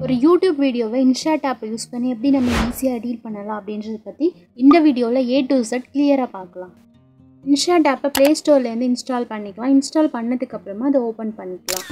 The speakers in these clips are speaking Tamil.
ஒரு யூடியூப் வீடியோவை இன்ஸ்டாட் ஆப்பை யூஸ் பண்ணி எப்படி நம்ம ஈஸியாக எடிட் பண்ணலாம் அப்படின்றத பற்றி இந்த வீடியோவில் A to Z கிளியராக பார்க்கலாம். இன்ஸ்டாட் ஆப்பை ப்ளே ஸ்டோர்லேருந்து இன்ஸ்டால் பண்ணிக்கலாம். இன்ஸ்டால் பண்ணதுக்கப்புறமா அதை ஓப்பன் பண்ணிக்கலாம்.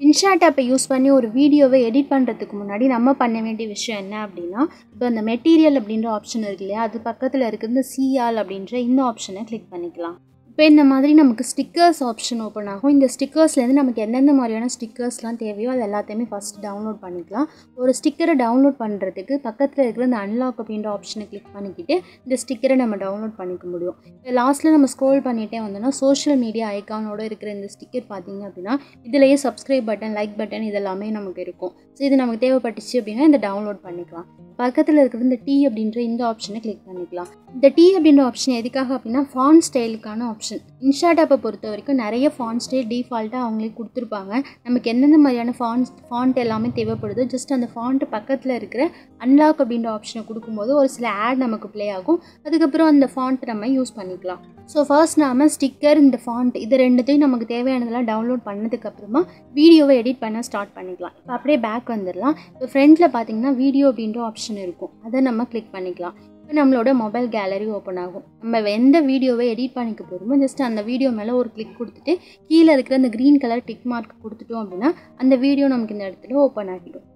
இன்ஸ்டாட் ஆப்பை யூஸ் பண்ணி ஒரு வீடியோவை எடிட் பண்ணுறதுக்கு முன்னாடி நம்ம பண்ண வேண்டிய விஷயம் என்ன அப்படின்னா, இப்போ அந்த மெட்டீரியல் அப்படின்ற ஆப்ஷன் இருக்கு இல்லையா, அது பக்கத்தில் இருக்கிற இந்த சிஆல் அப்படின்ற இந்த ஆப்ஷனை கிளிக் பண்ணிக்கலாம். இப்போ இந்த மாதிரி நமக்கு ஸ்டிக்கர்ஸ் ஆப்ஷன் ஓப்பன் ஆகும். இந்த ஸ்டிக்கர்ஸ்லேருந்து நமக்கு எந்தெந்த மாதிரியான ஸ்டிக்கர்ஸ்லாம் தேவையோ அது எல்லாத்தையுமே ஃபஸ்ட் டவுன்லோட் பண்ணிக்கலாம். ஒரு ஸ்டிக்கரை டவுன்லோட் பண்ணுறதுக்கு பக்கத்தில் இருக்கிற இந்த அன்லாக் அப்படின்ற ஆப்ஷனை கிளிக் பண்ணிக்கிட்டு இந்த ஸ்டிக்கரை நம்ம டவுன்லோட் பண்ணிக்க முடியும். இப்போ லாஸ்ட்டில் நம்ம ஸ்க்ரோல் பண்ணிகிட்டே வந்தோம்னா சோஷியல் மீடியா ஐக்கானோட இருக்கிற இந்த ஸ்டிக்கர் பார்த்திங்க அப்படின்னா இதிலேயே சப்ஸ்கிரைப் பட்டன், லைக் பட்டன் இதெல்லாமே நமக்கு இருக்கும். ஸோ இது நமக்கு தேவைப்பட்டுச்சு அப்படின்னா இந்த டவுன்லோட் பண்ணிக்கலாம். பக்கத்தில் இருக்கிற இந்த T அப்படின்ற இந்த ஆப்ஷனை கிளிக் பண்ணிக்கலாம். இந்த T அப்படின்ற ஆப்ஷன் எதுக்காக அப்படின்னா ஃபாண்ட் ஸ்டைலுக்கான ஆப்ஷன். இன்ஸ்டாட் ஆப்பை பொறுத்த வரைக்கும் நிறைய ஃபாண்ட் ஸ்டைல் டிஃபால்ட்டாக அவங்களே கொடுத்துருப்பாங்க. நமக்கு எந்தெந்த மாதிரியான ஃபாண்ட் எல்லாமே தேவைப்படுதோ ஜஸ்ட் அந்த ஃபாண்ட்டு பக்கத்தில் இருக்கிற அன்லாக் அப்படின்ற ஆப்ஷனை கொடுக்கும்போது ஒரு சில ஆட் நமக்கு ப்ளே ஆகும். அதுக்கப்புறம் அந்த ஃபாண்ட் நம்ம யூஸ் பண்ணிக்கலாம். ஸோ ஃபர்ஸ்ட் நாம ஸ்டிக்கர், இந்த ஃபாண்ட் இது ரெண்டுத்தையும் நமக்கு தேவையானதெல்லாம் டவுன்லோட் பண்ணதுக்கப்புறமா வீடியோவை எடிட் பண்ண ஸ்டார்ட் பண்ணிக்கலாம். இப்போ அப்படியே பேக் வந்துடலாம். இப்போ ஃப்ரண்ட்டில் பார்த்தீங்கன்னா வீடியோ அப்படின்ற ஆப்ஷன் இருக்கும். அதை நம்ம கிளிக் பண்ணிக்கலாம். இப்போ நம்மளோட மொபைல் கேலரி ஓப்பன் ஆகும். நம்ம எந்த வீடியோவை எடிட் பண்ணிக்க போகிறோமோ ஜஸ்ட் அந்த வீடியோ மேலே ஒரு கிளிக் கொடுத்துட்டு கீழே இருக்கிற அந்த க்ரீன் கலர் டிக் மார்க் கொடுத்துட்டோம் அப்படின்னா அந்த வீடியோ நமக்கு இந்த இடத்துல ஓப்பன் ஆகிடும்.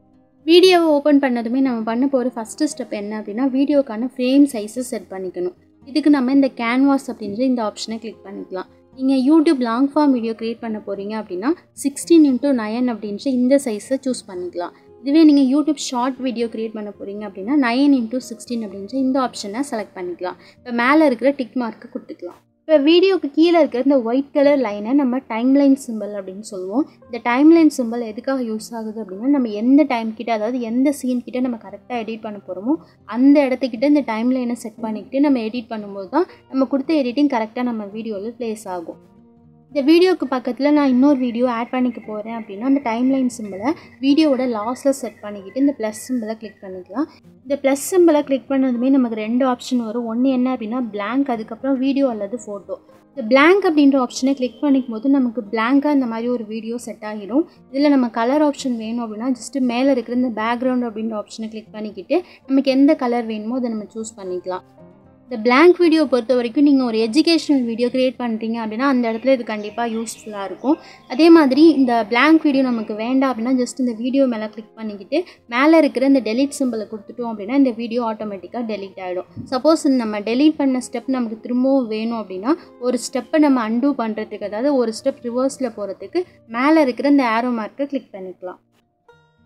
வீடியோவை ஓப்பன் பண்ணதுமே நம்ம பண்ண போகிற ஃபஸ்ட்டு ஸ்டெப் என்ன அப்படின்னா வீடியோக்கான ஃப்ரேம் சைஸை செட் பண்ணிக்கணும். இதுக்கு நம்ம இந்த கேன்வாஸ் அப்படின்ற இந்த ஆப்ஷனை கிளிக் பண்ணிக்கலாம். நீங்கள் YouTube long form video create பண்ண போகிறீங்க அப்படின்னா 16:9 அப்படின்ற இந்த சைஸை சூஸ் பண்ணிக்கலாம். இதுவே நீங்கள் யூடியூப் ஷார்ட் வீடியோ க்ரியேட் பண்ண போகிறீங்க அப்படின்னா 9:16 அப்படின்ற இந்த ஆப்ஷனை செலக்ட் பண்ணிக்கலாம். இப்போ மேலே இருக்கிற டிக் மார்க்கை கொடுத்துக்கலாம். இப்போ வீடியோக்கு கீழே இருக்கிற இந்த ஒயிட் கலர் லைனை நம்ம டைம்லைன் சிம்பிள் அப்படின்னு சொல்லுவோம். இந்த டைம்லைன் சிம்பிள் எதுக்காக யூஸ் ஆகுது அப்படின்னா நம்ம எந்த டைம் கிட்ட, அதாவது எந்த சீன் கிட்ட நம்ம கரெக்டாக எடிட் பண்ண போகிறோமோ அந்த இடத்துக்கிட்ட இந்த டைம்லைனை செட் பண்ணிக்கிட்டு நம்ம எடிட் பண்ணும்போது தான் நம்ம கொடுத்த எடிட்டிங் கரெக்டாக நம்ம வீடியோவில் ப்ளேஸ் ஆகும். இந்த வீடியோக்கு பக்கத்தில் நான் இன்னொரு வீடியோ ஆட் பண்ணிக்க போகிறேன் அப்படின்னா அந்த டைம்லைன் சிம்பிளை வீடியோவோட லாஸ்ட்டில் செட் பண்ணிக்கிட்டு இந்த ப்ளஸ் சிம்பிளை கிளிக் பண்ணிக்கலாம். இந்த ப்ளஸ் சிம்பிளை கிளிக் பண்ணதுமே நமக்கு 2 ஆப்ஷன் வரும். ஒன்று என்ன அப்படின்னா பிளாங்க், அதுக்கப்புறம் வீடியோ அல்லது ஃபோட்டோ. இந்த பிளாங்க் அப்படின்ற ஆப்ஷனை கிளிக் பண்ணிக்கும் போது நமக்கு பிளாங்காக இந்த மாதிரி ஒரு வீடியோ செட் ஆகிடும். இதில் நம்ம கலர் ஆப்ஷன் வேணும் அப்படின்னா ஜஸ்ட்டு மேலே இருக்கிற இந்த பேக்ரவுண்ட் அப்படின்ற ஆப்ஷனை கிளிக் பண்ணிக்கிட்டு நமக்கு எந்த கலர் வேணுமோ அதை நம்ம சூஸ் பண்ணிக்கலாம். இந்த பிளாங்க் வீடியோ பொறுத்த வரைக்கும் நீங்கள் ஒரு எஜுகேஷ்னல் வீடியோ க்ரியேட் பண்ணுறீங்க அப்படின்னா அந்த இடத்துல இது கண்டிப்பாக யூஸ்ஃபுல்லாக இருக்கும். அதே மாதிரி இந்த பிளாங்க் வீடியோ நமக்கு வேண்டாம் அப்படின்னா ஜஸ்ட் இந்த வீடியோ மேலே கிளிக் பண்ணிக்கிட்டு மேலே இருக்கிற இந்த டெலீட் சிம்பிளை கொடுத்துட்டோம் அப்படின்னா இந்த வீடியோ ஆட்டோமேட்டிக்காக டெலீட் ஆகிடும். சப்போஸ் நம்ம டெலீட் பண்ண ஸ்டெப் நமக்கு திரும்பவும் வேணும் அப்படின்னா ஒரு ஸ்டெப்பை நம்ம அன்டூ பண்ணுறதுக்கு, அதாவது ஒரு ஸ்டெப் ரிவர்ஸில் போகிறதுக்கு மேலே இருக்கிற இந்த ஆரோ மார்க்கை கிளிக் பண்ணிக்கலாம்.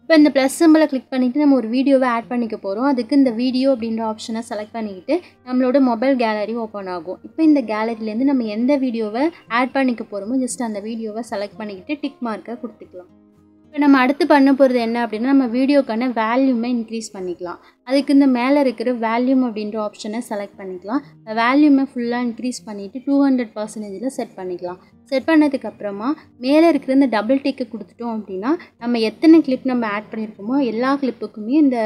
இப்போ இந்த ப்ளஸ் சிம்பிளை கிளிக் பண்ணிவிட்டு நம்ம ஒரு வீடியோவை ஆட் பண்ணிக்க போகிறோம். அதுக்கு இந்த வீடியோ அப்படின்ற ஆப்ஷனை செலக்ட் பண்ணிக்கிட்டு நம்மளோட மொபைல் கேலரி ஓப்பன் ஆகும். இப்போ இந்த கேலரிலேருந்து நம்ம எந்த வீடியோவை ஆட் பண்ணிக்க போகிறோமோ ஜஸ்ட் அந்த வீடியோவை செலக்ட் பண்ணிக்கிட்டு டிக் மார்க்கை கொடுத்துக்கலாம். இப்போ நம்ம அடுத்து பண்ண போகிறது என்ன அப்படின்னா நம்ம வீடியோக்கான வேல்யூமை இன்க்ரீஸ் பண்ணிக்கலாம். அதுக்கு இந்த மேலே இருக்கிற வேல்யூம் அப்படின்ற ஆப்ஷனை செலக்ட் பண்ணிக்கலாம். வேல்யூமை ஃபுல்லாக இன்க்ரீஸ் பண்ணிவிட்டு 200% செட் பண்ணிக்கலாம். செட் பண்ணதுக்கப்புறமா மேலே இருக்கிற இந்த டபுள் டிக்கை கொடுத்துட்டோம் அப்படின்னா நம்ம எத்தனை கிளிப் நம்ம ஆட் பண்ணியிருக்கோமோ எல்லா கிளிப்புக்குமே இந்த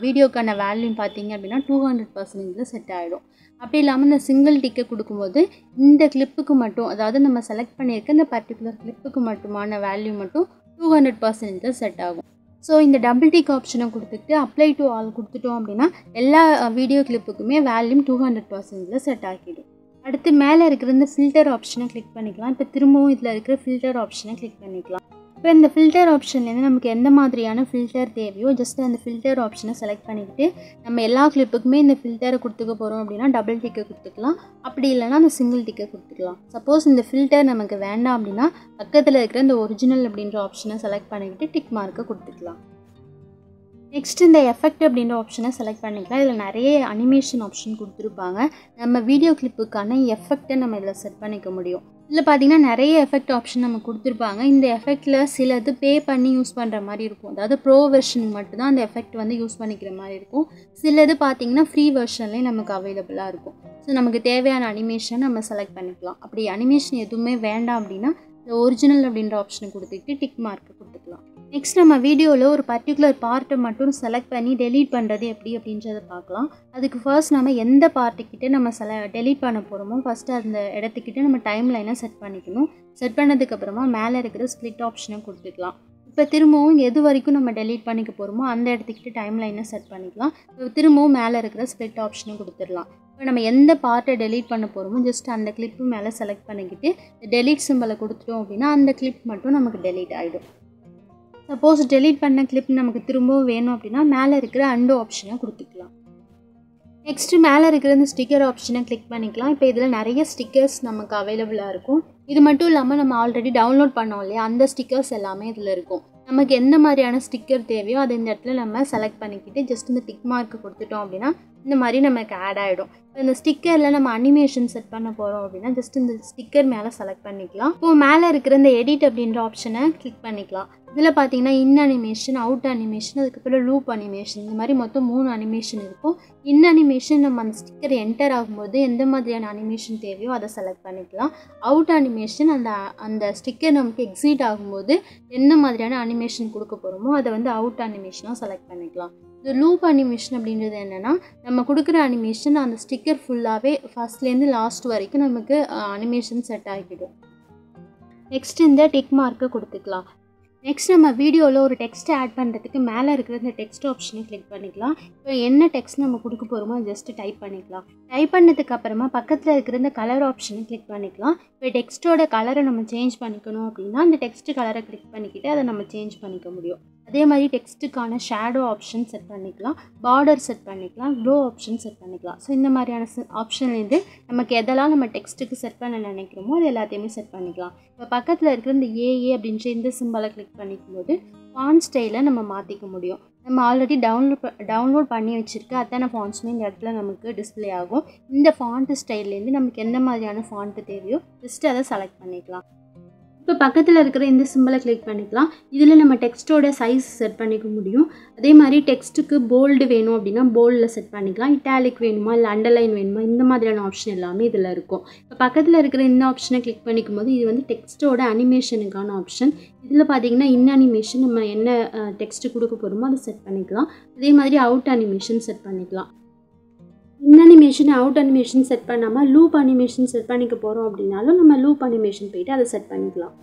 வீடியோக்கான வேல்யூம் பார்த்திங்க அப்படின்னா 200% செட் ஆகிடும். அப்படி இல்லாமல் இந்த சிங்கிள் டிக்கை கொடுக்கும்போது இந்த கிளிப்புக்கு மட்டும், அதாவது நம்ம செலக்ட் பண்ணியிருக்க இந்த பர்டிகுலர் கிளிப்புக்கு மட்டுமான வேல்யூ மட்டும் 200% செட் ஆகும். ஸோ இந்த டபுள் டிக் ஆப்ஷனை கொடுத்துட்டு அப்ளை டு ஆல் கொடுத்துட்டோம் அப்படின்னா எல்லா வீடியோ கிளிப்புக்குமே வேல்யூம் 200% செட் ஆகிடும். அடுத்து மேலே இருக்கிற இந்த ஃபில்டர் ஆப்ஷனை கிளிக் பண்ணிக்கலாம். இப்போ திரும்பவும் இதில் இருக்கிற ஃபில்டர் ஆப்ஷனை கிளிக் பண்ணிக்கலாம். இப்போ இந்த ஃபில்டர் ஆப்ஷன்லேருந்து நமக்கு எந்த மாதிரியான ஃபில்டர் தேவையோ ஜஸ்ட் அந்த ஃபில்டர் ஆப்ஷனை செலக்ட் பண்ணிக்கிட்டு நம்ம எல்லா கிளிப்புக்குமே இந்த ஃபில்டரை கொடுத்துக்க போகிறோம் அப்படின்னா டபுள் டிக்கை கொடுத்துக்கலாம். அப்படி இல்லைனா அந்த சிங்கிள் டிக்கை கொடுத்துக்கலாம். சப்போஸ் இந்த ஃபில்டர் நமக்கு வேண்டாம் அப்படின்னா பக்கத்தில் இருக்கிற இந்த ஒரிஜினல் அப்படின்ற ஆப்ஷனை செலக்ட் பண்ணிக்கிட்டு டிக் மார்க்கை கொடுத்துக்கலாம். நெக்ஸ்ட் இந்த எஃபெக்ட் அப்படின்ற ஆப்ஷனை செலக்ட் பண்ணிக்கலாம். இதில் நிறைய அனிமேஷன் ஆப்ஷன் கொடுத்துருப்பாங்க. நம்ம வீடியோ கிளிப்புக்கான எஃபெக்டை நம்ம இதில் செட் பண்ணிக்க முடியும். இதில் பார்த்திங்கன்னா நிறைய எஃபெக்ட் ஆப்ஷன் நம்ம கொடுத்துருப்பாங்க. இந்த எஃபெக்டில் சிலது பே பண்ணி யூஸ் பண்ணுற மாதிரி இருக்கும். அதாவது ப்ரோ வெர்ஷன் மட்டும்தான் அந்த எஃபெக்ட் வந்து யூஸ் பண்ணிக்கிற மாதிரி இருக்கும். சிலது பார்த்திங்கன்னா ஃப்ரீ வெர்ஷன்லேயே நமக்கு அவைலபிளாக இருக்கும். ஸோ நமக்கு தேவையான அனிமேஷன் நம்ம செலக்ட் பண்ணிக்கலாம். அப்படி அனிமேஷன் எதுவுமே வேண்டாம் அப்படின்னா இந்த ஒரிஜினல் அப்படின்ற ஆப்ஷனை கொடுத்துக்கிட்டு டிக் மார்க்கை கொடுத்துக்கலாம். நெக்ஸ்ட் நம்ம வீடியோவில் ஒரு பர்டிகுலர் பார்ட்டை மட்டும் செலக்ட் பண்ணி டெலீட் பண்ணுறது எப்படி அப்படின்றத பார்க்கலாம். அதுக்கு ஃபர்ஸ்ட் நம்ம எந்த பார்ட்டுக்கிட்ட நம்ம டெலீட் பண்ண போகிறோமோ ஃபஸ்ட்டு அந்த இடத்துக்கிட்ட நம்ம டைம் லைனை செட் பண்ணிக்கணும். செட் பண்ணதுக்கப்புறமா மேலே இருக்கிற ஸ்ப்ளிட் ஆப்ஷனை கொடுத்துக்கலாம். இப்போ திரும்பவும் எது வரைக்கும் நம்ம டெலீட் பண்ணிக்க போகிறோமோ அந்த இடத்துக்கிட்ட டைம் லைனை செட் பண்ணிக்கலாம். திரும்பவும் மேலே இருக்கிற ஸ்ப்ளிட் ஆப்ஷனை கொடுத்துடலாம். இப்போ நம்ம எந்த பார்ட்டை டெலீட் பண்ண போகிறோமோ ஜஸ்ட் அந்த கிளிப்பு மேலே செலக்ட் பண்ணிக்கிட்டு டெலீட் சிம்பிளை கொடுத்துட்டோம் அப்படின்னா அந்த கிளிப் மட்டும் நமக்கு டெலீட் ஆகிடும். சப்போஸ் டெலீட் பண்ண கிளிப் நமக்கு திரும்பவும் வேணும் அப்படின்னா மேலே இருக்கிற அண்டோ ஆப்ஷனை கொடுத்துக்கலாம். நெக்ஸ்ட்டு மேலே இருக்கிற இந்த ஸ்டிக்கர் ஆப்ஷனை கிளிக் பண்ணிக்கலாம். இப்போ இதில் நிறைய ஸ்டிக்கர்ஸ் நமக்கு அவைலபிளாக இருக்கும். இது மட்டும் இல்லாமல் நம்ம ஆல்ரெடி டவுன்லோட் பண்ணோம் இல்லையா, அந்த ஸ்டிக்கர்ஸ் எல்லாமே இதில் இருக்கும். நமக்கு எந்த மாதிரியான ஸ்டிக்கர் தேவையோ அதை இந்த இடத்துல நம்ம செலக்ட் பண்ணிக்கிட்டு ஜஸ்ட் இந்த டிக் மார்க்கு கொடுத்துட்டோம் அப்படின்னா இந்த மாதிரி நமக்கு ஆட் ஆகிடும். இப்போ இந்த ஸ்டிக்கரில் நம்ம அனிமேஷன் செட் பண்ண போகிறோம் அப்படின்னா ஜஸ்ட் இந்த ஸ்டிக்கர் மேலே செலக்ட் பண்ணிக்கலாம். இப்போது மேலே இருக்கிற இந்த எடிட் அப்படின்ற ஆப்ஷனை கிளிக் பண்ணிக்கலாம். இதில் பார்த்தீங்கன்னா இன் அனிமேஷன், அவுட் அனிமேஷன், அதுக்கப்புறம் லூப் அனிமேஷன், இந்த மாதிரி மொத்தம் 3 அனிமேஷன் இருக்கும். இன் அனிமேஷன் நம்ம அந்த ஸ்டிக்கர் என்டர் ஆகும்போது எந்த மாதிரியான அனிமேஷன் தேவையோ அதை செலக்ட் பண்ணிக்கலாம். அவுட் அனிமேஷன் அந்த ஸ்டிக்கர் நமக்கு எக்ஸிட் ஆகும்போது என்ன மாதிரியான அனிமேஷன் கொடுக்க போகிறோமோ அதை வந்து அவுட் அனிமேஷனாக செலக்ட் பண்ணிக்கலாம். இந்த லூப் அனிமேஷன் அப்படின்றது என்னென்னா நம்ம கொடுக்குற அனிமேஷன் அந்த ஸ்டிக்கர் ஃபுல்லாகவே ஃபஸ்ட்லேருந்து லாஸ்ட் வரைக்கும் நமக்கு அனிமேஷன் செட் ஆகிடும். நெக்ஸ்ட் இந்த டிக் மார்க்கை கொடுத்துக்கலாம். நெக்ஸ்ட் நம்ம வீடியோவில் ஒரு டெக்ஸ்ட்டை ஆட் பண்ணுறதுக்கு மேலே இருக்கிற இந்த டெக்ஸ்ட் ஆப்ஷனை கிளிக் பண்ணிக்கலாம். இப்போ என்ன டெக்ஸ்ட் நம்ம கொடுக்க போகிறோமோ ஜஸ்ட்டு டைப் பண்ணிக்கலாம். டைப் பண்ணதுக்கு அப்புறமா பக்கத்தில் இருக்கிற இந்த கலர் ஆப்ஷனை கிளிக் பண்ணிக்கலாம். இப்போ டெக்ஸ்ட்டோட கலரை நம்ம சேஞ்ச் பண்ணிக்கணும் அப்படின்னா அந்த டெக்ஸ்ட் கலரை கிளிக் பண்ணிக்கிட்டு அதை நம்ம சேஞ்ச் பண்ணிக்க முடியும். அதே மாதிரி டெக்ஸ்ட்டுக்கான ஷேடோ ஆப்ஷன் செட் பண்ணிக்கலாம், பார்டர் செட் பண்ணிக்கலாம், க்ளோ ஆப்ஷன் செட் பண்ணிக்கலாம். ஸோ இந்த மாதிரியான ஆப்ஷன்லேருந்து நமக்கு எதெல்லாம் நம்ம டெக்ஸ்ட்டுக்கு செட் பண்ண நினைக்கிறோமோ அது எல்லாத்தையுமே செட் பண்ணிக்கலாம். இப்போ பக்கத்தில் இருக்கிற இந்த ஏஏ அப்படின்ற இந்த சிம்பலை கிளிக் பண்ணிக்கும்போது ஃபாண்ட் ஸ்டைலை நம்ம மாற்றிக்க முடியும். நம்ம ஆல்ரெடி டவுன்லோட் பண்ணி வச்சுருக்க அத்தனை ஃபாண்ட்ஸுமே இந்த இடத்துல நமக்கு டிஸ்பிளே ஆகும். இந்த ஃபாண்ட் ஸ்டைல்லேருந்து நமக்கு எந்த மாதிரியான ஃபாண்ட்டு தேவையோ ஜஸ்ட்டு அதை செலக்ட் பண்ணிக்கலாம். இப்போ பக்கத்தில் இருக்கிற இந்த சிம்பிளை கிளிக் பண்ணிக்கலாம். இதில் நம்ம டெக்ஸ்ட்டோட சைஸ் செட் பண்ணிக்க முடியும். அதே மாதிரி டெக்ஸ்ட்டுக்கு போல்டு வேணும் அப்படின்னா போல்டில் செட் பண்ணிக்கலாம். இட்டாலிக் வேணுமா இல்லை அண்டர்லைன் வேணுமா இந்த மாதிரியான ஆப்ஷன் எல்லாமே இதில் இருக்கும். இப்போ பக்கத்தில் இருக்கிற இந்த ஆப்ஷனை கிளிக் பண்ணிக்கும் போது இது வந்து டெக்ஸ்ட்டோட அனிமேஷனுக்கான ஆப்ஷன். இதில் பார்த்தீங்கன்னா இன் அனிமேஷன் நம்ம என்ன டெக்ஸ்ட்டு கொடுக்க போகிறோமோ அதை செட் பண்ணிக்கலாம். அதே மாதிரி அவுட் அனிமேஷன் செட் பண்ணிக்கலாம். இன் அனிமேஷன் அவுட் அனிமேஷன் செட் பண்ணாமல் லூப் அனிமேஷன் செட் பண்ணிக்க போகிறோம் அப்படின்னாலும் நம்ம லூப் அனிமேஷன் போய்ட்டு அதை செட் பண்ணிக்கலாம்.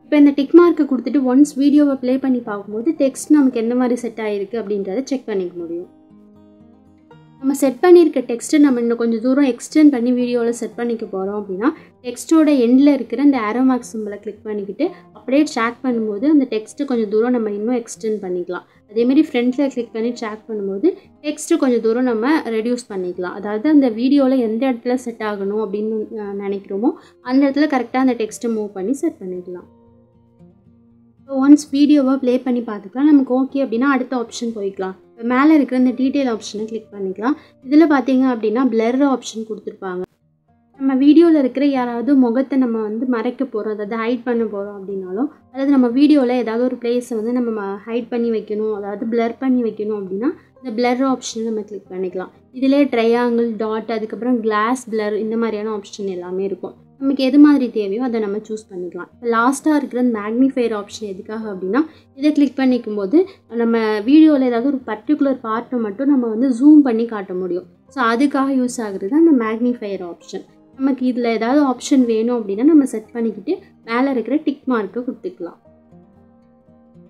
இப்போ இந்த டிக் மார்க்கை கொடுத்துட்டு ஒன்ஸ் வீடியோவை ப்ளே பண்ணி பார்க்கும்போது டெக்ஸ்ட் நமக்கு எந்த மாதிரி செட் ஆகிருக்கு அப்படின்றத செக் பண்ணிக்க முடியும். நம்ம செட் பண்ணியிருக்க டெக்ஸ்ட்டை நம்ம இன்னும் கொஞ்சம் தூரம் எக்ஸ்டெண்ட் பண்ணி வீடியோவில் செட் பண்ணிக்க போகிறோம் அப்படின்னா டெக்ஸ்ட்டோட எண்டில் இருக்கிற இந்த ஆரோ மார்க் சிம்பிளை கிளிக் பண்ணிக்கிட்டு அப்படியே ட்ராக் பண்ணும்போது அந்த டெக்ஸ்ட்டு கொஞ்சம் தூரம் நம்ம இன்னும் எக்ஸ்டெண்ட் பண்ணிக்கலாம். அதேமாதிரி ஃப்ரண்ட்டில் கிளிக் பண்ணி ட்ராக் பண்ணும்போது டெக்ஸ்ட்டு கொஞ்சம் தூரம் நம்ம ரெடியூஸ் பண்ணிக்கலாம். அதாவது அந்த வீடியோவில் எந்த இடத்துல செட் ஆகணும் அப்படின்னு நினைக்கிறோமோ அந்த இடத்துல கரெக்டாக அந்த டெக்ஸ்ட்டை மூவ் பண்ணி செட் பண்ணிக்கலாம். இப்போ ஒன்ஸ் வீடியோவை ப்ளே பண்ணி பார்த்துக்கலாம். நமக்கு ஓகே அப்படின்னா அடுத்த ஆப்ஷன் போய்க்கலாம். இப்போ மேலே இருக்கிற இந்த டீட்டெயில் ஆப்ஷனை கிளிக் பண்ணிக்கலாம். இதில் பார்த்தீங்க அப்படின்னா பிளர் ஆப்ஷன் கொடுத்துருப்பாங்க. நம்ம வீடியோவில் இருக்கிற யாராவது முகத்தை நம்ம வந்து மறைக்க போகிறோம், அதாவது ஹைட் பண்ண போகிறோம் அப்படின்னாலும், அதாவது நம்ம வீடியோவில் ஏதாவது ஒரு பிளேஸை வந்து நம்ம ஹைட் பண்ணி வைக்கணும், அதாவது பிளர் பண்ணி வைக்கணும் அப்படின்னா இந்த பிளர் ஆப்ஷனை நம்ம கிளிக் பண்ணிக்கலாம். இதிலே ட்ரையாங்கிள், டாட், அதுக்கப்புறம் கிளாஸ் பிளர் இந்த மாதிரியான ஆப்ஷன் எல்லாமே இருக்கும். நமக்கு எது மாதிரி தேவையோ அதை நம்ம சூஸ் பண்ணிக்கலாம். இப்போ லாஸ்ட்டாக இருக்கிற அந்த மேக்னிஃபையர் ஆப்ஷன் எதுக்காக அப்படின்னா இதை கிளிக் பண்ணிக்கும் போது நம்ம வீடியோவில் ஏதாவது ஒரு பர்டிகுலர் பார்ட்டை மட்டும் நம்ம வந்து ஜூம் பண்ணி காட்ட முடியும். ஸோ அதுக்காக யூஸ் ஆகுறது அந்த மேக்னிஃபையர் ஆப்ஷன். நமக்கு இதில் ஏதாவது ஆப்ஷன் வேணும் அப்படின்னா நம்ம செட் பண்ணிக்கிட்டு மேலே இருக்கிற டிக் மார்க்கை கொடுத்துக்கலாம்.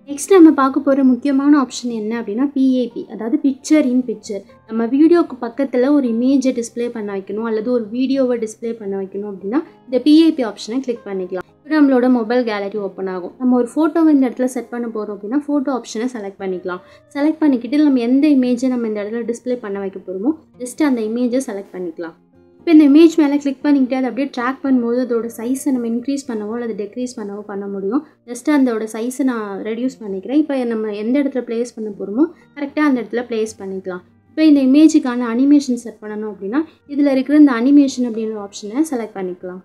நெக்ஸ்ட் நம்ம பார்க்க போகிற முக்கியமான ஆப்ஷன் என்ன அப்படின்னா பிஏபி, அதாவது பிக்சர் இன் பிக்சர். நம்ம வீடியோக்கு பக்கத்தில் ஒரு இமேஜை டிஸ்பிளே பண்ண வைக்கணும் அல்லது ஒரு வீடியோவை டிஸ்பிளே பண்ண வைக்கணும் அப்படின்னா இந்த பிஏபி ஆப்ஷனை கிளிக் பண்ணிக்கலாம். இப்போ நம்மளோட மொபைல் கேலரி ஓப்பன் ஆகும். நம்ம ஒரு ஃபோட்டோவை இந்த இடத்துல செட் பண்ண போகிறோம் அப்படின்னா ஃபோட்டோ ஆப்ஷனை செலக்ட் பண்ணிக்கலாம். செலக்ட் பண்ணிக்கிட்டு நம்ம எந்த இமேஜை நம்ம இந்த இடத்துல டிஸ்பிளே பண்ண வைக்க போகிறோமோ ஜஸ்ட் அந்த இமேஜை செலக்ட் பண்ணிக்கலாம். இப்போ இந்த இமேஜ் மேலே கிளிக் பண்ணிக்கிட்டு அதை அப்படியே ட்ராக் பண்ணும்போது அதோட சைஸை நம்ம இன்க்ரீஸ் பண்ணவோ அல்லது டெக்ரீஸ் பண்ணவோ பண்ண முடியும். ஜஸ்ட்டு அதோட சைஸை நான் ரெடியூஸ் பண்ணிக்கிறேன். இப்போ நம்ம எந்த இடத்துல ப்ளேஸ் பண்ண போகிறோமோ கரெக்டாக அந்த இடத்துல ப்ளேஸ் பண்ணிக்கலாம். இப்போ இந்த இமேஜுக்கான அனிமேஷன் செட் பண்ணணும் அப்படின்னா இதில் இருக்கிற இந்த அனிமேஷன் அப்படின்ற ஆப்ஷனை செலக்ட் பண்ணிக்கலாம்.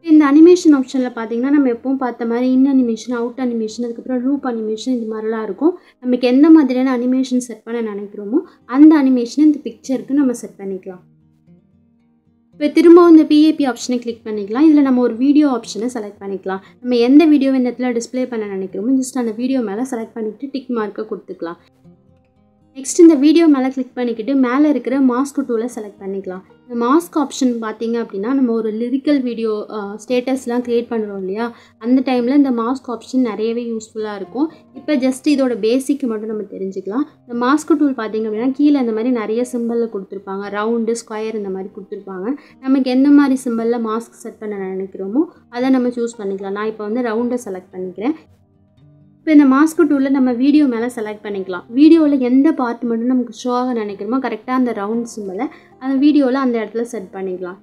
இந்த அனிமேஷன் ஆப்ஷனில் பார்த்தீங்கன்னா நம்ம எப்பவும் பார்த்த மாதிரி இன் அனிமேஷன், அவுட் அனிமேஷன், அதுக்கப்புறம் லூப் அனிமேஷன் இது மாதிரிலாம் இருக்கும். நமக்கு எந்த மாதிரியான அனிமேஷன் செட் பண்ண நினைக்கிறோமோ அந்த அனிமேஷனை இந்த பிக்சருக்கு நம்ம செட் பண்ணிக்கலாம். இப்போ திரும்பவும் இந்த பிஏபி ஆப்ஷனை கிளிக் பண்ணிக்கலாம். இதில் நம்ம ஒரு வீடியோ ஆப்ஷனை செலக்ட் பண்ணிக்கலாம். நம்ம எந்த வீடியோ இந்த இடத்துல டிஸ்பிளே பண்ண நினைக்கிறோமோ ஜஸ்ட் அந்த வீடியோ மேலே செலக்ட் பண்ணிவிட்டு டிக் மார்க்கை கொடுத்துக்கலாம். நெக்ஸ்ட் இந்த வீடியோ மேலே கிளிக் பண்ணிக்கிட்டு மேலே இருக்கிற மாஸ்க் டூலை செலக்ட் பண்ணிக்கலாம். இந்த மாஸ்க் ஆப்ஷன் பார்த்தீங்க அப்படின்னா நம்ம ஒரு லிரிக்கல் வீடியோ ஸ்டேட்டஸ்லாம் க்ரியேட் பண்ணுறோம் இல்லையா, அந்த டைமில் இந்த மாஸ்க் ஆப்ஷன் நிறையவே யூஸ்ஃபுல்லாக இருக்கும். இப்போ ஜஸ்ட் இதோட பேசிக் மட்டும் நம்ம தெரிஞ்சுக்கலாம். இந்த மாஸ்க் டூல் பார்த்தீங்க அப்படின்னா கீழே இந்த மாதிரி நிறைய சிம்பிளில் கொடுத்துருப்பாங்க, ரவுண்டு, ஸ்கொயர் இந்த மாதிரி கொடுத்துருப்பாங்க. நமக்கு எந்த மாதிரி சிம்பிளில் மாஸ்க் செட் பண்ண நினைக்கிறோமோ அதை நம்ம சூஸ் பண்ணிக்கலாம். நான் இப்போ வந்து ரவுண்டை செலக்ட் பண்ணிக்கிறேன். இப்போ இந்த மாஸ்க் டூலில் நம்ம வீடியோ மேலே செலக்ட் பண்ணிக்கலாம். வீடியோவில் எந்த பார்ட் மட்டும் நமக்கு ஷோ ஆக நினைக்கிறோமோ கரெக்டாக அந்த ரவுண்ட் சிம்பிளை அந்த வீடியோவில் அந்த இடத்துல செட் பண்ணிக்கலாம்.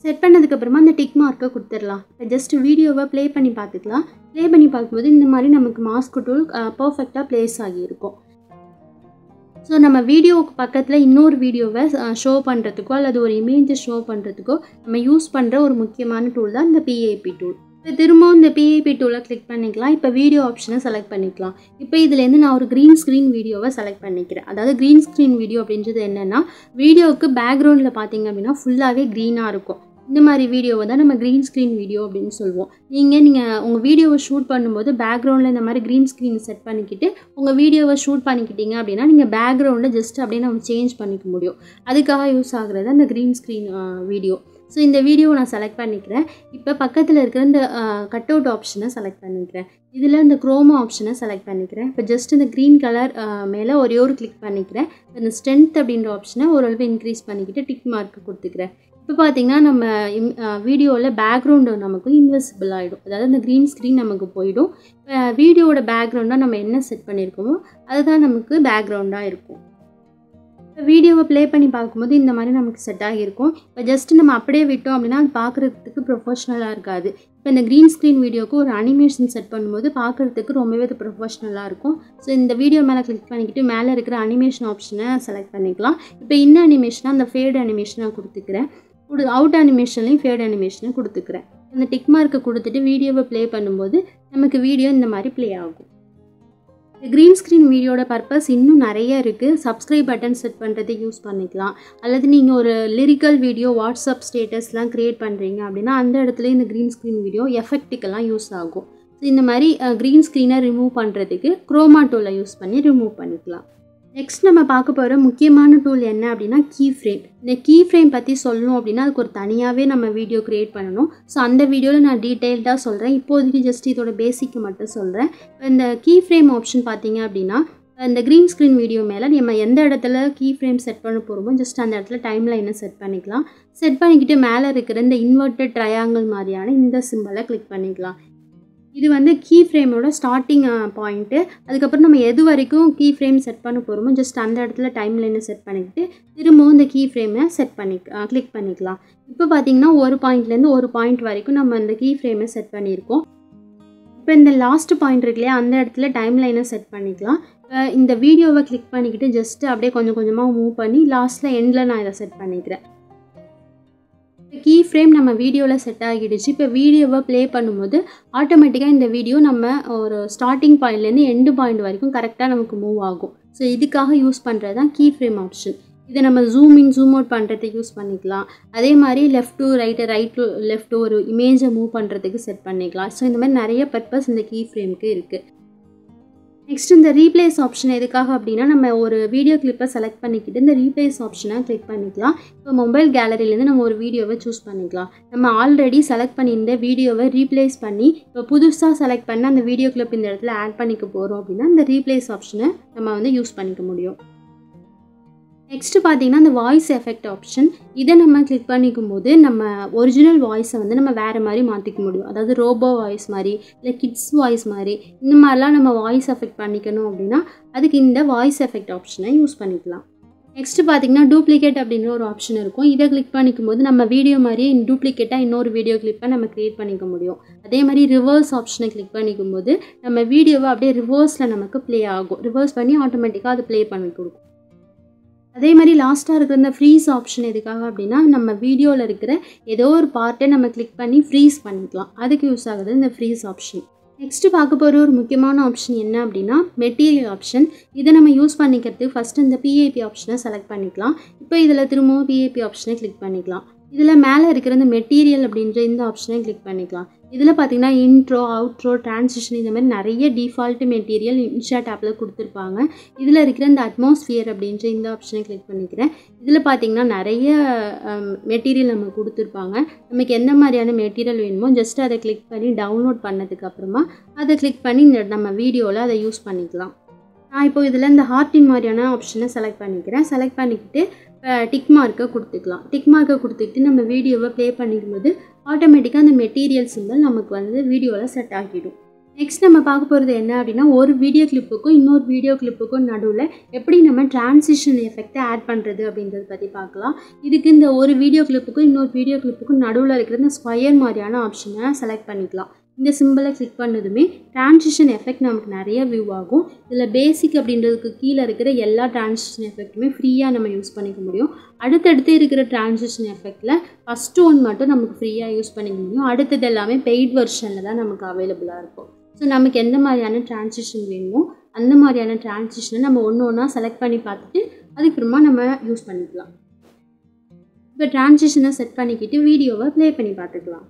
செட் பண்ணதுக்கப்புறமா அந்த டிக் மார்க்கை கொடுத்துடலாம். இப்போ ஜஸ்ட் வீடியோவை ப்ளே பண்ணி பார்த்துக்கலாம். ப்ளே பண்ணி பார்க்கும்போது இந்த மாதிரி நமக்கு மாஸ்க் டூல் பர்ஃபெக்டாக ப்ளேஸ் ஆகியிருக்கும். ஸோ நம்ம வீடியோவுக்கு பக்கத்தில் இன்னொரு வீடியோவை ஷோ பண்ணுறதுக்கோ அல்லது ஒரு இமேஜை ஷோ பண்ணுறதுக்கோ நம்ம யூஸ் பண்ணுற ஒரு முக்கியமான டூல் தான் இந்த பிஏபி டூல். இப்போ திரும்பவும் இந்த பிஏபி டூலை கிளிக் பண்ணிக்கலாம். இப்போ வீடியோ ஆப்ஷனை செலக்ட் பண்ணிக்கலாம். இப்போ இதுலேருந்து நான் ஒரு க்ரீன் ஸ்க்ரீன் வீடியோவை செலக்ட் பண்ணிக்கிறேன். அதாவது க்ரீன் ஸ்க்ரீன் வீடியோ அப்படின்றது என்னென்னா, வீடியோவுக்கு பேக்ரவுண்டில் பார்த்தீங்க அப்படின்னா ஃபுல்லாகவே க்ரீனாக இருக்கும். இந்த மாதிரி வீடியோவை தான் நம்ம க்ரீன் ஸ்க்ரீன் வீடியோ அப்படின்னு சொல்லுவோம். நீங்கள் உங்கள் வீடியோவை ஷூட் பண்ணும்போது பேக்ரவுண்டில் இந்த மாதிரி க்ரீன் ஸ்க்ரீன் செட் பண்ணிக்கிட்டு உங்கள் வீடியோவை ஷூட் பண்ணிக்கிட்டீங்க அப்படின்னா நீங்கள் பேக்ரவுண்டில் ஜஸ்ட் அப்படியே நம்ம சேஞ்ச் பண்ணிக்க முடியும். அதுக்காக யூஸ் ஆகுறது அந்த க்ரீன் ஸ்க்ரீன் வீடியோ. ஸோ இந்த வீடியோவை நான் செலக்ட் பண்ணிக்கிறேன். இப்போ பக்கத்தில் இருக்கிற இந்த கட் அவுட் ஆப்ஷனை செலக்ட் பண்ணிக்கிறேன். இதில் இந்த குரோமா ஆப்ஷனை செலக்ட் பண்ணிக்கிறேன். இப்போ ஜஸ்ட் இந்த க்ரீன் கலர் மேலே ஒரே ஒரு கிளிக் பண்ணிக்கிறேன். இந்த ஸ்ட்ரென்த் அப்படின்ற ஆப்ஷனை ஓரளவு இன்க்ரீஸ் பண்ணிக்கிட்டு டிக் மார்க்கு கொடுத்துக்கிறேன். இப்போ பார்த்தீங்கன்னா நம்ம வீடியோவில் பேக்ரவுண்டு நமக்கு இன்விசிபிள் ஆகிடும். அதாவது இந்த க்ரீன் ஸ்க்ரீன் நமக்கு போயிடும். வீடியோவோட பேக்ரவுண்டாக நம்ம என்ன செட் பண்ணியிருக்கோமோ அதுதான் நமக்கு பேக்ரவுண்டாக இருக்கும். இப்போ வீடியோவை ப்ளே பண்ணி பார்க்கும்போது இந்த மாதிரி நமக்கு செட் ஆகியிருக்கும். இப்போ ஜஸ்ட் நம்ம அப்படியே விட்டோம் அப்படின்னா அது பார்க்குறதுக்கு ப்ரொஃபஷ்னலாக இருக்காது. இப்போ இந்த க்ரீன் ஸ்க்ரீன் வீடியோக்கு ஒரு அனிமேஷன் செட் பண்ணும்போது பார்க்குறதுக்கு ரொம்பவே அது ப்ரொஃபஷ்னலாக இருக்கும். ஸோ இந்த வீடியோ மேலே கிளிக் பண்ணிக்கிட்டு மேலே இருக்கிற அனிமேஷன் ஆப்ஷனை செலக்ட் பண்ணிக்கலாம். இப்போ இந்த அனிமேஷனாக அந்த ஃபேட் அனிமேஷனாக கொடுத்துக்கிறேன். அவுட் அனிமேஷன்லையும் ஃபேட் அனிமேஷனை கொடுத்துக்கிறேன். இந்த டிக் மார்க்கை கொடுத்துட்டு வீடியோவை ப்ளே பண்ணும்போது நமக்கு வீடியோ இந்த மாதிரி ப்ளே ஆகும். க்ரீன் ஸ்க்ரீன் வீடியோட பர்பஸ் இன்னும் நிறைய இருக்குது. சப்ஸ்கிரைப் பட்டன் செட் பண்ணுறது யூஸ் பண்ணிக்கலாம். அல்லது நீங்கள் ஒரு லிரிக்கல் வீடியோ வாட்ஸ்அப் ஸ்டேட்டஸ்லாம் க்ரியேட் பண்ணுறீங்க அப்படின்னா அந்த இடத்துல இந்த க்ரீன் ஸ்க்ரீன் வீடியோ எஃபெக்ட்டுக்கெல்லாம் யூஸ் ஆகும். ஸோ இந்த மாதிரி க்ரீன் ஸ்க்ரீனை ரிமூவ் பண்ணுறதுக்கு குரோமா டூலை யூஸ் பண்ணி ரிமூவ் பண்ணிக்கலாம். நெக்ஸ்ட் நம்ம பார்க்க போகிற முக்கியமான டூல் என்ன அப்படின்னா கீ ஃப்ரேம். இந்த கீ ஃப்ரேம் பற்றி சொல்லணும் அப்படின்னா அதுக்கு ஒரு தனியாகவே நம்ம வீடியோ க்ரியேட் பண்ணணும். ஸோ அந்த வீடியோவில் நான் டீட்டெயில்டாக சொல்கிறேன். இப்போதைக்கு ஜஸ்ட் இதோட பேசிக்கு மட்டும் சொல்கிறேன். இந்த கீ ஃப்ரேம் ஆப்ஷன் பார்த்தீங்க அப்படின்னா இந்த க்ரீன் ஸ்க்ரீன் வீடியோ மேலே நம்ம எந்த இடத்துல கீ ஃப்ரேம் செட் பண்ண போகிறோமோ ஜஸ்ட் அந்த இடத்துல டைம் லைனை செட் பண்ணிக்கலாம். செட் பண்ணிக்கிட்டு மேலே இருக்கிற இந்த இன்வெர்ட்டட் ட்ரையாங்கிள் மாதிரியான இந்த சிம்பலை கிளிக் பண்ணிக்கலாம். இது வந்து கீ ஃப்ரேமோட ஸ்டார்டிங் பாயிண்ட்டு. அதுக்கப்புறம் நம்ம எது வரைக்கும் கீ ஃப்ரேம் செட் பண்ண போகிறோமோ ஜஸ்ட் அந்த இடத்துல டைம் லைனை செட் பண்ணிக்கிட்டு திரும்பவும் இந்த கீ ஃப்ரேமை கிளிக் பண்ணிக்கலாம். இப்போ பார்த்திங்கன்னா ஒரு பாயிண்ட்லேருந்து ஒரு பாயிண்ட் வரைக்கும் நம்ம அந்த கீ ஃப்ரேமை செட் பண்ணியிருக்கோம். இப்போ இந்த லாஸ்ட் பாயிண்ட் இருக்கு இல்லையா, அந்த இடத்துல டைம் லைனை செட் பண்ணிக்கலாம். இந்த வீடியோவை கிளிக் பண்ணிக்கிட்டு ஜஸ்ட்டு அப்படியே கொஞ்சம் கொஞ்சமாக மூவ் பண்ணி லாஸ்ட்டில் எண்டில் நான் இதை செட் பண்ணிக்கிறேன். கீ ஃப்ரேம் நம்ம வீடியோவில் செட் ஆகிடுச்சு. இப்போ வீடியோவை ப்ளே பண்ணும்போது ஆட்டோமேட்டிக்காக இந்த வீடியோ நம்ம ஒரு ஸ்டார்டிங் பாயிண்ட்லேருந்து எண்டு பாயிண்ட் வரைக்கும் கரெக்டாக நமக்கு மூவ் ஆகும். ஸோ இதுக்காக யூஸ் பண்ணுறது தான் கீ ஃப்ரேம் ஆப்ஷன். இதை நம்ம ஜூம் இன் ஜூம் அவுட் பண்ணுறதுக்கு யூஸ் பண்ணிக்கலாம். அதே மாதிரி left to right, right to left ஒரு இமேஜை மூவ் பண்ணுறதுக்கு செட் பண்ணிக்கலாம். ஸோ இந்த மாதிரி நிறைய பர்பஸ் இந்த கீ ஃப்ரேமுக்கு இருக்குது. நெக்ஸ்ட் இந்த ரீப்ளேஸ் ஆப்ஷன் எதுக்காக அப்படின்னா நம்ம ஒரு வீடியோ கிளிப்பை செலக்ட் பண்ணிக்கிட்டு இந்த ரீப்ளேஸ் ஆப்ஷனை கிளிக் பண்ணிக்கலாம். இப்போ மொபைல் கேலரியிலேருந்து நம்ம ஒரு வீடியோவை சூஸ் பண்ணிக்கலாம். நம்ம ஆல்ரெடி செலக்ட் பண்ணியிருந்த வீடியோவை ரீப்ளேஸ் பண்ணி இப்போ புதுசாக செலக்ட் பண்ண அந்த வீடியோ கிளிப் இந்த இடத்துல ஆட் பண்ணிக்க போகிறோம் அப்படின்னா இந்த ரீப்ளேஸ் ஆப்ஷனை நம்ம வந்து யூஸ் பண்ணிக்க முடியும். நெக்ஸ்ட்டு பார்த்தீங்கன்னா இந்த வாய்ஸ் எஃபெக்ட் ஆப்ஷன். இதை நம்ம கிளிக் பண்ணிக்கும் போது நம்ம ஒரிஜினல் வாய்ஸை வந்து நம்ம வேறு மாதிரி மாற்றிக்க முடியும். அதாவது ரோபோ வாய்ஸ் மாதிரி இல்லை கிட்ஸ் வாய்ஸ் மாதிரி இந்த மாதிரிலாம் நம்ம வாய்ஸ் எஃபெக்ட் பண்ணிக்கணும் அப்படின்னா அதுக்கு இந்த வாய்ஸ் எஃபெக்ட் ஆப்ஷனை யூஸ் பண்ணிக்கலாம். நெக்ஸ்ட்டு பார்த்தீங்கன்னா டூப்ளிகேட் அப்படின்ற ஒரு ஆப்ஷன் இருக்கும். இதை கிளிக் பண்ணிக்கும் போது நம்ம வீடியோ மாதிரியே டூப்ளிகேட்டாக இன்னொரு வீடியோ கிளிப்பை நம்ம க்ரியேட் பண்ணிக்க முடியும். அதே மாதிரி ரிவர்ஸ் ஆப்ஷனை கிளிக் பண்ணிக்கும் போது நம்ம வீடியோவை அப்படியே ரிவர்ஸில் நமக்கு ப்ளே ஆகும். ரிவர்ஸ் பண்ணி ஆட்டோமேட்டிக்காக அது ப்ளே பண்ணி கொடுக்கும். அதே மாதிரி லாஸ்ட்டாக இருக்கிற இந்த ஃப்ரீஸ் ஆப்ஷன் எதுக்காக அப்படின்னா நம்ம வீடியோவில் இருக்கிற ஏதோ ஒரு பார்ட்டை நம்ம கிளிக் பண்ணி ஃப்ரீஸ் பண்ணிக்கலாம். அதுக்கு யூஸ் ஆகுது இந்த ஃப்ரீஸ் ஆப்ஷன். நெக்ஸ்ட்டு பார்க்க போகிற ஒரு முக்கியமான ஆப்ஷன் என்ன அப்படின்னா மெட்டீரியல் ஆப்ஷன். இதை நம்ம யூஸ் பண்ணிக்கிறதுக்கு ஃபஸ்ட்டு இந்த பிஏபி ஆப்ஷனை செலக்ட் பண்ணிக்கலாம். இப்போ இதில் திரும்பவும் பிஏபி ஆப்ஷனை கிளிக் பண்ணிக்கலாம். இதில் மேலே இருக்கிற இந்த மெட்டீரியல் அப்படின்ற இந்த ஆப்ஷனை கிளிக் பண்ணிக்கலாம். இதில் பார்த்தீங்கன்னா இன்ட்ரோ, அவுட்ரோ, டிரான்சிஷன் இந்த மாதிரி நிறைய டிஃபால்ட் மெட்டீரியல் இன்ஷாட் ஆப்பில் கொடுத்துருப்பாங்க. இதில் இருக்கிற இந்த அட்மாஸ்ஃபியர் அப்படின்ற இந்த ஆப்ஷனை கிளிக் பண்ணிக்கிறேன். இதில் பார்த்தீங்கன்னா நிறைய மெட்டீரியல் நம்ம கொடுத்துருப்பாங்க. நமக்கு எந்த மாதிரியான மெட்டீரியல் வேணுமோ ஜஸ்ட் அதை கிளிக் பண்ணி டவுன்லோட் பண்ணதுக்கப்புறமா அதை கிளிக் பண்ணி இந்த நம்ம வீடியோவில் அதை யூஸ் பண்ணிக்கலாம். நான் இப்போ இதில் இந்த ஹார்ட்டின் மாதிரியான ஆப்ஷனை செலக்ட் பண்ணிக்கிறேன். செலக்ட் பண்ணிக்கிட்டு டிக் மார்க்கை கொடுத்துக்கலாம். டிக் மார்க்கை கொடுத்துக்கிட்டு நம்ம வீடியோவை ப்ளே பண்ணிக்கும்போது ஆட்டோமேட்டிக்காக அந்த மெட்டீரியல் சிம்பிள் நமக்கு வந்து வீடியோவில் செட் ஆகிடும். நெக்ஸ்ட் நம்ம பார்க்க போகிறது என்ன அப்படின்னா, ஒரு வீடியோ கிளிப்புக்கும் இன்னொரு வீடியோ கிளிப்புக்கும் நடுவில் எப்படி நம்ம டிரான்சிஷன் எஃபெக்டை ஆட் பண்ணுறது அப்படின்றத பற்றி பார்க்கலாம். இதுக்கு இந்த ஒரு வீடியோ கிளிப்புக்கும் இன்னொரு வீடியோ கிளிப்புக்கும் நடுவில் இருக்கிற இந்த ஸ்கொயர் மாதிரியான ஆப்ஷனை செலக்ட் பண்ணிக்கலாம். இந்த சிம்பிளை கிளிக் பண்ணதுமே டிரான்சிஷன் எஃபெக்ட் நமக்கு நிறைய வியூ ஆகும். இதில் பேசிக் அப்படின்றதுக்கு கீழே இருக்கிற எல்லா டிரான்சிஷன் எஃபெக்ட்டுமே ஃப்ரீயாக நம்ம யூஸ் பண்ணிக்க முடியும். அடுத்தடுத்து இருக்கிற டிரான்சிஷன் எஃபெக்டில் ஃபஸ்ட்டு ஒன் மட்டும் நமக்கு ஃப்ரீயாக யூஸ் பண்ணிக்க முடியும். அடுத்தது எல்லாமே பெய்ட் வெர்ஷனில் தான் நமக்கு அவைலபிளாக இருக்கும். ஸோ நமக்கு எந்த மாதிரியான டிரான்சிஷன் வேணுமோ அந்த மாதிரியான டிரான்சிஷனை நம்ம ஒன்று ஒன்றா செலக்ட் பண்ணி பார்த்துட்டு அதுக்கப்புறமா நம்ம யூஸ் பண்ணிக்கலாம். இப்போ டிரான்சிஷனை செட் பண்ணிக்கிட்டு வீடியோவை ப்ளே பண்ணி பார்த்துக்கலாம்.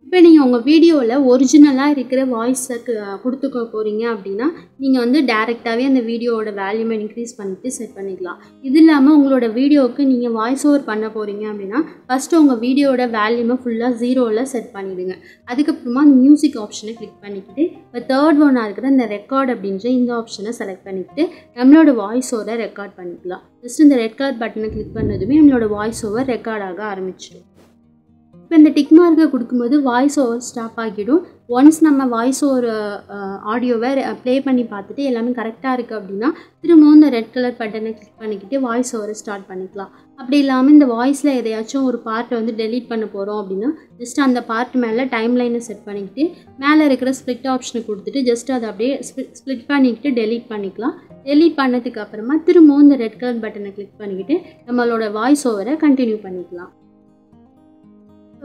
இப்போ நீங்கள் உங்கள் வீடியோவில் ஒரிஜினலாக இருக்கிற வாய்ஸை கொடுத்துக்க போகிறீங்க அப்படின்னா நீங்கள் வந்து டேரெக்டாகவே அந்த வீடியோவோட வேல்யூமை இன்க்ரீஸ் பண்ணிவிட்டு செட் பண்ணிக்கலாம். இது இல்லாமல் உங்களோட வீடியோவுக்கு நீங்கள் வாய்ஸ் ஓவர் பண்ண போகிறீங்க அப்படின்னா ஃபஸ்ட்டு உங்கள் வீடியோவோட வேல்யூமை ஃபுல்லாக 0ல் செட் பண்ணிவிடுங்க. அதுக்கப்புறமா அந்த மியூசிக் ஆப்ஷனை கிளிக் பண்ணிக்கிட்டு இப்போ தேர்ட் ஒன்னாக இருக்கிற இந்த ரெக்கார்ட் அப்படின்ற இந்த ஆப்ஷனை செலக்ட் பண்ணிக்கிட்டு நம்மளோட வாய்ஸ் ஓவரை ரெக்கார்ட் பண்ணிக்கலாம். ஜஸ்ட் இந்த ரெக்கார்ட் பட்டனை கிளிக் பண்ணதுமே நம்மளோட வாய்ஸ் ஓவர் ரெக்கார்டாக ஆரம்பிச்சிடும். இப்போ இந்த டிக் மார்க்கை கொடுக்கும்போது வாய்ஸ் ஓவர் ஸ்டாப் ஆகிடும். ஒன்ஸ் நம்ம வாய்ஸ் ஓவர் ஆடியோவை ப்ளே பண்ணி பார்த்துட்டு எல்லாமே கரெக்டாக இருக்குது அப்படின்னா திரும்பவும் இந்த ரெட் கலர் பட்டனை கிளிக் பண்ணிக்கிட்டு வாய்ஸ் ஓவரை ஸ்டார்ட் பண்ணிக்கலாம். அப்படி இல்லாமல் இந்த வாய்ஸில் எதையாச்சும் ஒரு பார்ட்டை வந்து டெலீட் பண்ண போகிறோம் அப்படின்னா ஜஸ்ட் அந்த பார்ட் மேலே டைம் லைனை செட் பண்ணிக்கிட்டு மேலே இருக்கிற ஸ்ப்ளிட் ஆப்ஷனை கொடுத்துட்டு ஜஸ்ட் அதை அப்படியே ஸ்ப்ளிட் பண்ணிக்கிட்டு டெலீட் பண்ணிக்கலாம். டெலீட் பண்ணதுக்கு அப்புறமா திரும்பவும் இந்த ரெட் கலர் பட்டனை கிளிக் பண்ணிக்கிட்டு நம்மளோட வாய்ஸ் ஓவரை கண்டினியூ பண்ணிக்கலாம்.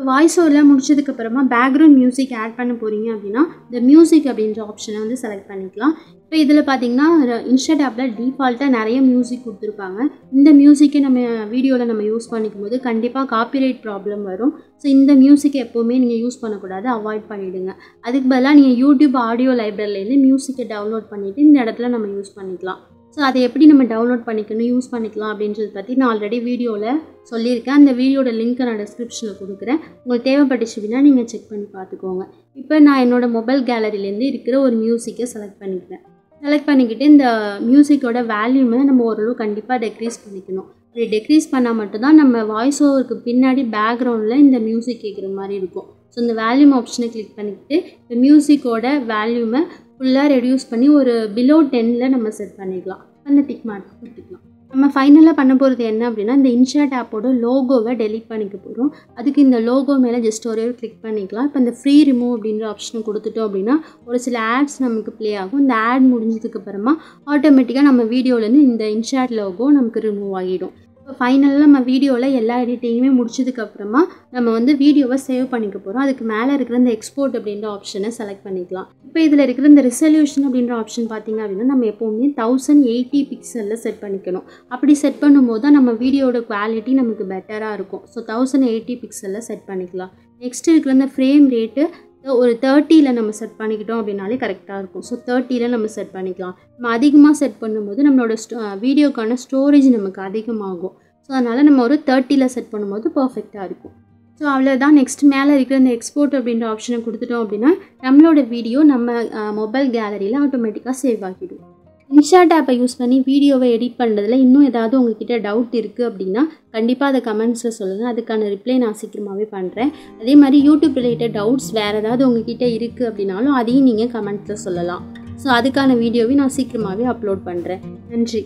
வாய்ஸ் ஓவரில் முடிச்சதுக்கப்புறமா பேக்ரவுண்ட் மியூசிக் ஆட் பண்ண போகிறீங்க அப்படின்னா இந்த மியூசிக் அப்படின்ற ஆப்ஷனை வந்து செலக்ட் பண்ணிக்கலாம். இப்போ இதில் பார்த்தீங்கன்னா இன்ஸ்டாட் ஆப்பில் டிஃபால்ட்டாக நிறைய மியூசிக் கொடுத்துருப்பாங்க. இந்த மியூசிக்கை நம்ம வீடியோவில் நம்ம யூஸ் பண்ணிக்கும் போது கண்டிப்பாக காப்பிரைட் ப்ராப்ளம் வரும். ஸோ இந்த மியூசிக்கை எப்போவுமே நீங்கள் யூஸ் பண்ணக்கூடாது, அவாய்ட் பண்ணிவிடுங்க. அதுக்கு பதிலாக நீங்கள் யூடியூப் ஆடியோ லைப்ரரியிலேருந்து மியூசிக்கை டவுன்லோட் பண்ணிவிட்டு இந்த இடத்துல நம்ம யூஸ் பண்ணிக்கலாம். ஸோ அதை எப்படி நம்ம டவுன்லோட் பண்ணிக்கணும், யூஸ் பண்ணிக்கலாம் அப்படின்றத பற்றி நான் ஆல்ரெடி வீடியோவில் சொல்லியிருக்கேன். அந்த வீடியோட லிங்க்கை நான் டிஸ்கிரிப்ஷனில் கொடுக்குறேன். உங்களுக்கு தேவைப்பட்டுச்சு அப்படின்னா நீங்கள் செக் பண்ணி பார்த்துக்கோங்க. இப்போ நான் என்னோடய மொபைல் கேலரியிலேருந்து இருக்கிற ஒரு மியூசிக்கை செலக்ட் பண்ணிக்கிறேன். செலக்ட் பண்ணிக்கிட்டு இந்த மியூசிக்கோட வேல்யூமை நம்ம ஓரளவு கண்டிப்பாக டெக்ரீஸ் பண்ணிக்கணும். அப்படி டெக்ரீஸ் பண்ணால் மட்டும்தான் நம்ம வாய்ஸ் ஓவருக்கு பின்னாடி பேக்ரவுண்டில் இந்த மியூசிக் கேட்குற மாதிரி இருக்கும். ஸோ இந்த வேல்யூம் ஆப்ஷனை கிளிக் பண்ணிக்கிட்டு இந்த மியூசிக்கோட வேல்யூமை ஃபுல்லாக ரெடியூஸ் பண்ணி ஒரு பிலோ 10ல் நம்ம செட் பண்ணிக்கலாம். அந்த டிக் மார்க் கொடுத்துக்கலாம். நம்ம ஃபைனலாக பண்ண போகிறது என்ன அப்படின்னா இந்த இன்ஷாட் ஆப்போட லோகோவை டெலீட் பண்ணிக்க போகிறோம். அதுக்கு இந்த லோகோ மேலே ஜஸ்ட் ஒரே கிளிக் பண்ணிக்கலாம். இப்போ இந்த ஃப்ரீ ரிமூவ் அப்படின்ற ஆப்ஷனை கொடுத்துட்டோம் அப்படின்னா ஒரு சில ஆட்ஸ் நமக்கு ப்ளே ஆகும். இந்த ஆட் முடிஞ்சதுக்கப்புறமா ஆட்டோமேட்டிக்காக நம்ம வீடியோலேருந்து இந்த இன்ஷாட் லோகோ நமக்கு ரிமூவ் ஆகிடும். இப்போ ஃபைனலாக நம்ம வீடியோவில் எல்லா எடிட்டிங்குமே முடிச்சதுக்கப்புறமா நம்ம வந்து வீடியோவை சேவ் பண்ணிக்க போகிறோம். அதுக்கு மேலே இருக்கிற இந்த எக்ஸ்போர்ட் அப்படின்ற ஆப்ஷனை செலக்ட் பண்ணிக்கலாம். இப்போ இதில் இருக்கிற இந்த ரெசல்யூஷன் அப்படின்ற ஆப்ஷன் பார்த்திங்க அப்படின்னா நம்ம எப்போவுமே 1080 பிக்சலில் செட் பண்ணிக்கணும். அப்படி செட் பண்ணும்போது தான் நம்ம வீடியோட குவாலிட்டி நமக்கு பெட்டராக இருக்கும். ஸோ 1080 பிக்சலில் செட் பண்ணிக்கலாம். நெக்ஸ்ட் இருக்கிற இந்த ஃப்ரேம் ரேட்டு ஒரு 30ல் நம்ம செட் பண்ணிக்கிட்டோம் அப்படின்னாலே கரெக்டாக இருக்கும். ஸோ 30ல் நம்ம செட் பண்ணிக்கலாம். நம்ம அதிகமாக செட் பண்ணும்போது நம்மளோட வீடியோக்கான ஸ்டோரேஜ் நமக்கு அதிகமாகும். ஸோ அதனால் நம்ம ஒரு 30ல் செட் பண்ணும்போது பர்ஃபெக்டாக இருக்கும். ஸோ அவ்வளோதான். நெக்ஸ்ட் மேலே இருக்கிற இந்த எக்ஸ்போர்ட் அப்படின்ற ஆப்ஷனை கொடுத்துட்டோம் அப்படின்னா நம்மளோட வீடியோ நம்ம மொபைல் கேலரியில் ஆட்டோமேட்டிக்காக சேவ் ஆகிடும். இன்ஷாட் ஆப்பை யூஸ் பண்ணி வீடியோவை எடிட் பண்ணுறதுல இன்னும் ஏதாவது உங்ககிட்ட டவுட் இருக்குது அப்படின்னா கண்டிப்பாக அதை கமெண்ட்ஸில் சொல்லுங்கள். அதுக்கான ரிப்ளை நான் சீக்கிரமாகவே பண்ணுறேன். அதே மாதிரி யூடியூப் ரிலேட்டட் டவுட்ஸ் வேறு ஏதாவது உங்ககிட்ட இருக்குது அப்படின்னாலும் அதையும் நீங்கள் கமெண்ட்ஸில் சொல்லலாம். ஸோ அதுக்கான வீடியோவை நான் சீக்கிரமாகவே அப்லோட் பண்ணுறேன். நன்றி.